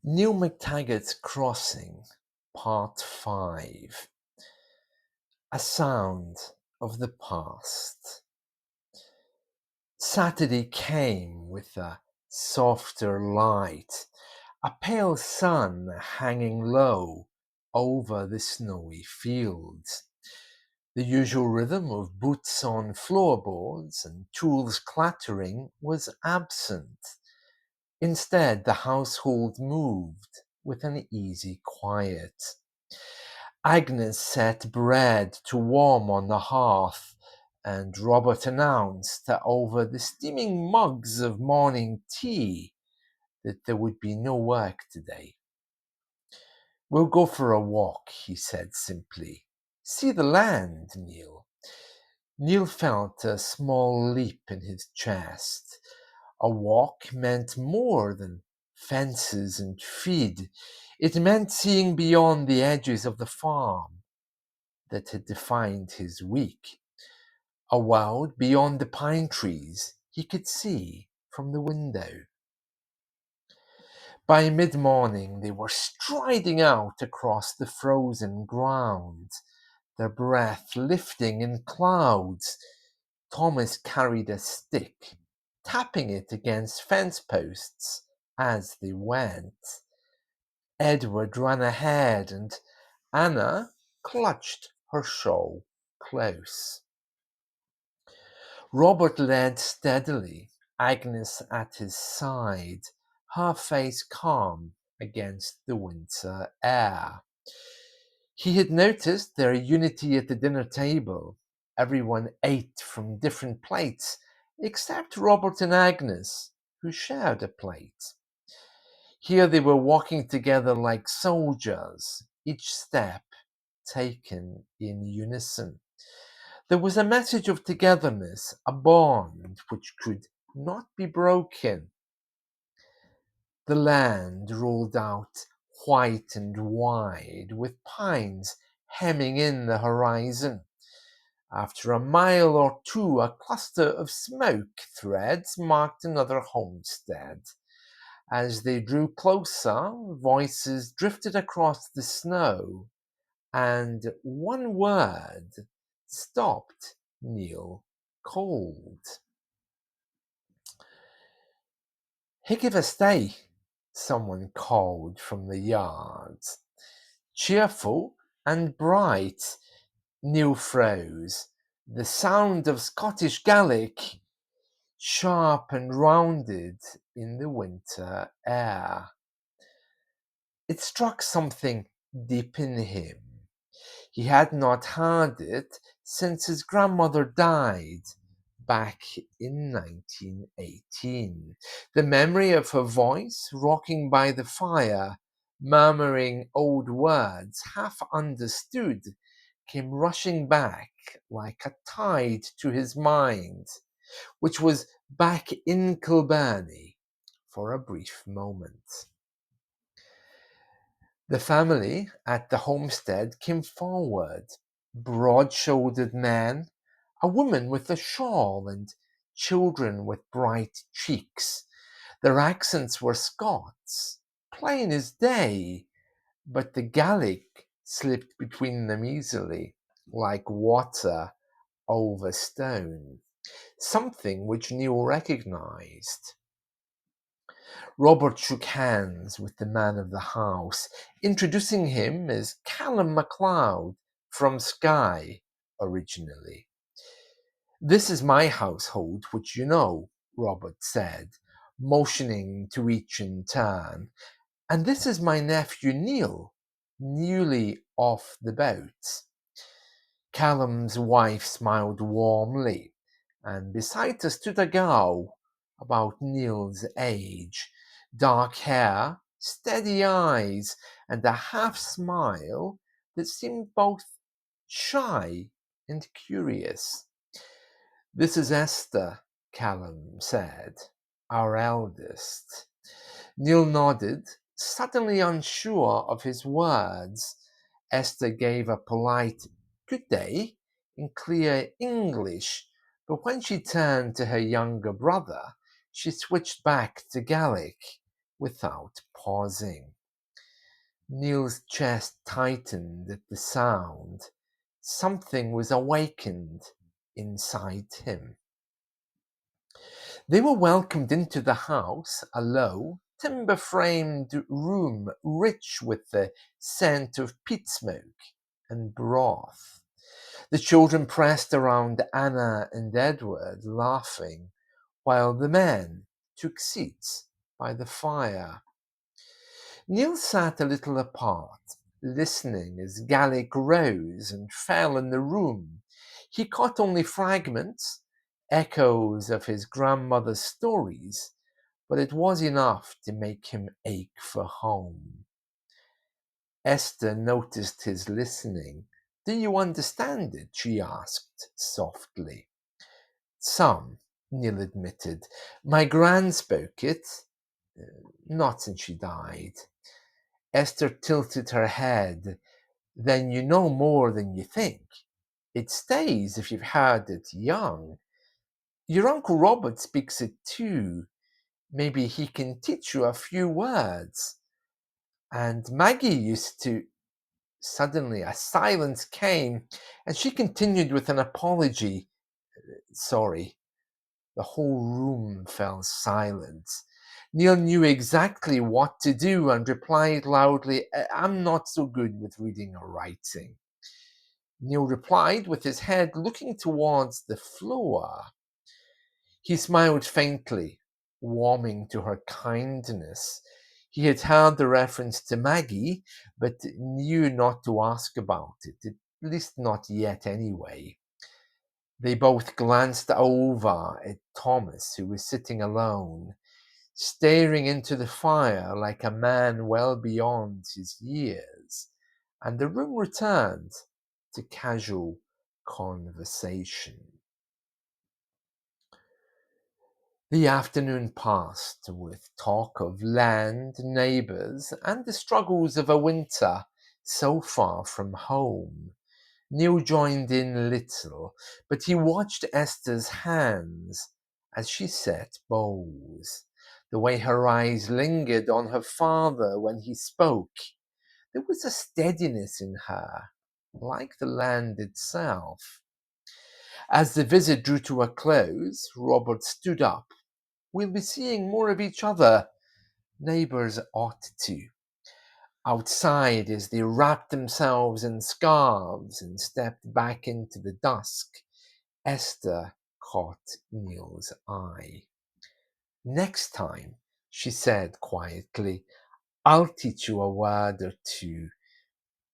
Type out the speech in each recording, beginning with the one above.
Neil McTaggart's Crossing, Part 5. A Sound of the Past. Saturday came with a softer light, a pale sun hanging low over the snowy fields. The usual rhythm of boots on floorboards and tools clattering was absent. Instead, the household moved with an easy quiet. Agnes set bread to warm on the hearth, and Robert announced over the steaming mugs of morning tea that there would be no work today. "We'll go for a walk," he said simply. "See the land, Neil." Neil felt a small leap in his chest. A walk meant more than fences and feed. It meant seeing beyond the edges of the farm that had defined his week. A world beyond the pine trees he could see from the window. By mid-morning they were striding out across the frozen ground, their breath lifting in clouds. Thomas carried a stick, tapping it against fence posts as they went. Edward ran ahead, and Anna clutched her shawl close. Robert led steadily, Agnes at his side, her face calm against the winter air. He had noticed their unity at the dinner table. Everyone ate from different plates, except Robert and Agnes, who shared a plate. Here they were walking together like soldiers, each step taken in unison. There was a message of togetherness, a bond which could not be broken. The land rolled out white and wide, with pines hemming in the horizon. After a mile or two, a cluster of smoke threads marked another homestead. As they drew closer, voices drifted across the snow, and one word stopped Neil cold. "He give a stay," someone called from the yard. Cheerful and bright, Neil froze. The sound of Scottish Gaelic, sharp and rounded in the winter air. It struck something deep in him. He had not heard it since his grandmother died back in 1918. The memory of her voice rocking by the fire, murmuring old words half understood, came rushing back like a tide to his mind, which was back in Kilbirnie for a brief moment. The family at the homestead came forward, broad-shouldered men, a woman with a shawl, and children with bright cheeks. Their accents were Scots, plain as day, but the Gaelic slipped between them easily, like water over stone, something which Neil recognized. Robert shook hands with the man of the house, introducing him as Callum MacLeod from Skye originally. "This is my household, which you know," Robert said, motioning to each in turn. "And this is my nephew Neil, newly off the boat." Callum's wife smiled warmly, and beside her stood a girl about Neil's age, dark hair, steady eyes, and a half-smile that seemed both shy and curious. "This is Esther," Callum said, "our eldest." Neil nodded, suddenly unsure of his words. Esther gave a polite "good day" in clear English, but when she turned to her younger brother, she switched back to Gaelic. without pausing. Neil's chest tightened at the sound. Something was awakened inside him. They were welcomed into the house, a low, timber-framed room rich with the scent of peat smoke and broth. The children pressed around Anna and Edward, laughing, while the men took seats by the fire. Neil sat a little apart, listening as Gaelic rose and fell in the room. He caught only fragments, echoes of his grandmother's stories, but it was enough to make him ache for home. Esther noticed his listening. "Do you understand it?" she asked softly. "Some," Neil admitted. "My gran spoke it, not since she died." Esther tilted her head. "Then you know more than you think. It stays if you've heard it young. Your Uncle Robert speaks it too. Maybe he can teach you a few words. And Maggie used to..." Suddenly a silence came, and she continued with an apology. "Sorry." The whole room fell silent. Neil knew exactly what to do and replied loudly, "I'm not so good with reading or writing." Neil replied with his head looking towards the floor. He smiled faintly, warming to her kindness. He had heard the reference to Maggie, but knew not to ask about it, at least not yet anyway. They both glanced over at Thomas, who was sitting alone, staring into the fire like a man well beyond his years, and the room returned to casual conversation. The afternoon passed with talk of land, neighbours, and the struggles of a winter so far from home. Neil joined in little, but he watched Esther's hands as she set bows, the way her eyes lingered on her father when he spoke. There was a steadiness in her, like the land itself. As the visit drew to a close, Robert stood up. "We'll be seeing more of each other. Neighbours ought to." Outside, as they wrapped themselves in scarves and stepped back into the dusk, Esther caught Neil's eye. "Next time," she said quietly, "I'll teach you a word or two."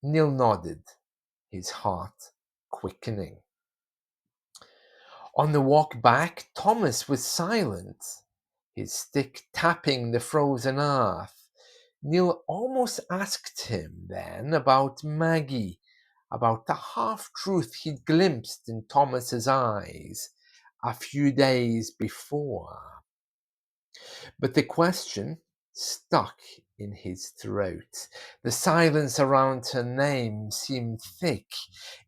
Neil nodded, his heart quickening. On the walk back, Thomas was silent, his stick tapping the frozen earth. Neil almost asked him then about Maggie, about the half-truth he'd glimpsed in Thomas's eyes a few days before. But the question stuck in his throat. The silence around her name seemed thick,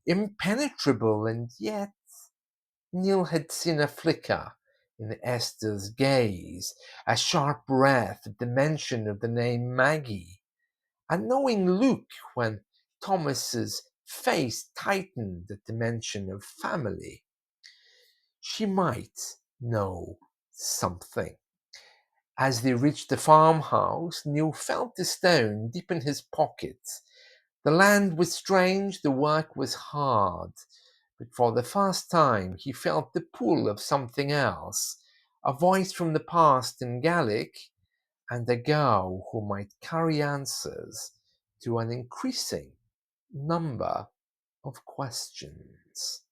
impenetrable, and yet Neil had seen a flicker in Esther's gaze, a sharp breath at the mention of the name Maggie, a knowing look when Thomas's face tightened at the mention of family. She might know something. As they reached the farmhouse, Neil felt the stone deep in his pocket. The land was strange, the work was hard, but for the first time he felt the pull of something else, a voice from the past in Gaelic, and a girl who might carry answers to an increasing number of questions.